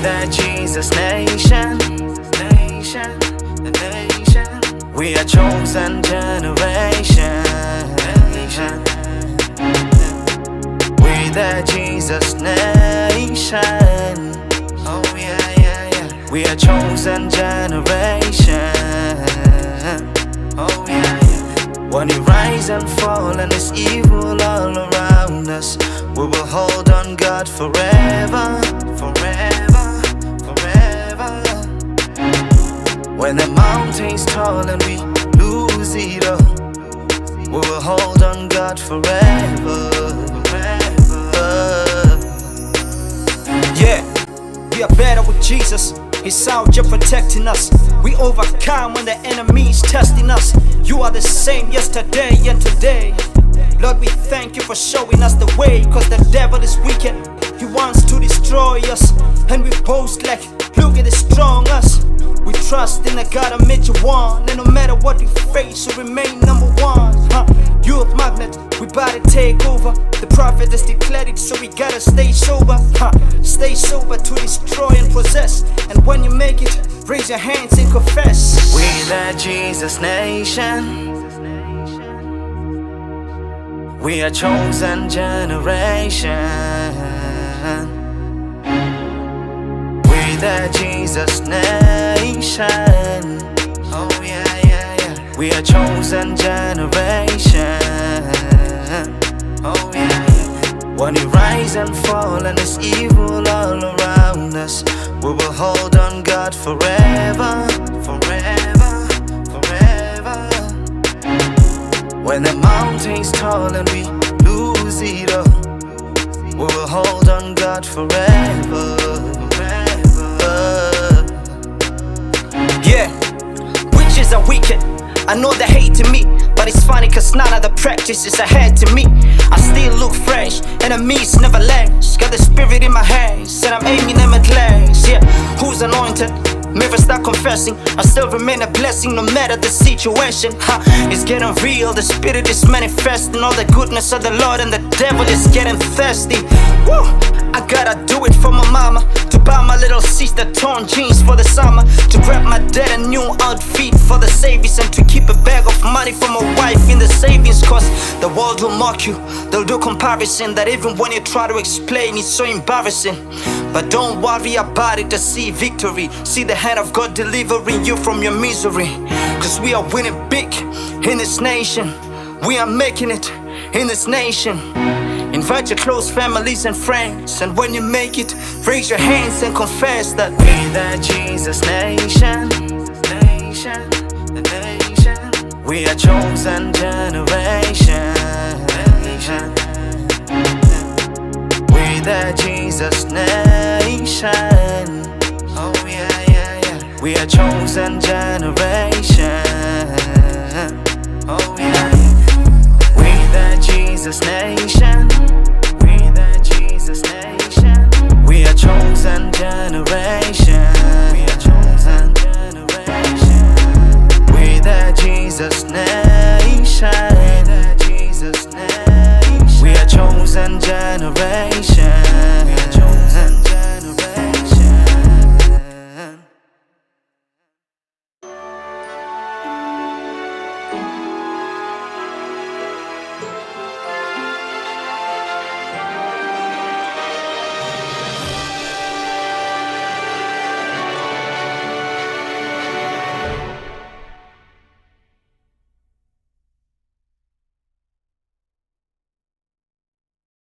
the Jesus nation, nation, the nation. We are chosen generation, nation. We the Jesus nation. Oh yeah, yeah, yeah. We are chosen generation. Oh yeah, yeah. When we rise and fall and there's evil all around us, we will hold on God forever, forever, forever. When the mountain's tall and we lose it all, we will hold on God forever, forever. Yeah, we are better with Jesus. He's out here protecting us. We overcome when the enemy's testing us. You are the same yesterday and today. Lord, we thank you for showing us the way, cause the devil is wicked. He wants to destroy us, and we boast like, look at the strong us. We trust in the God that made you one, and no matter what we face, we remain number one. Youth magnet, we bout to take over. The prophet has declared it, so we gotta stay sober. Stay sober to destroy and possess. And when you make it, raise your hands and confess. We the Jesus nation. We are chosen generation. We the Jesus nation. Oh yeah, yeah, yeah. We are chosen generation. Oh yeah, yeah. When we rise and fall and there's evil all around us, we will hold on God forever, forever, forever. When the mountain's tall and we lose it all, we will hold on God forever, forever. Yeah, witches are wicked. I know they hating me, but it's funny cause none of the practices ahead to me. I still look fresh, enemies never last. Got the spirit in my hands, and I'm aiming them at last. Yeah, who's anointed? Never stop confessing. I still remain a blessing no matter the situation. It's getting real, the spirit is manifesting. All the goodness of the Lord and the devil is getting thirsty. Woo! I gotta do it for my mama, to buy my little sister torn jeans for the summer, to grab my dad a new outfit for the savings, and to keep a bag of money for my wife in the savings. Cause the world will mock you, they'll do comparison, that even when you try to explain it's so embarrassing. But don't worry about it, to see victory, see the hand of God delivering you from your misery. Cause we are winning big in this nation. We are making it in this nation. Invite your close families and friends, and when you make it, raise your hands and confess that we the Jesus nation, nation, the nation. We are chosen generation, nation. We the Jesus nation. Oh yeah, yeah, yeah. We are chosen generation. Oh yeah, yeah. We the Jesus nation.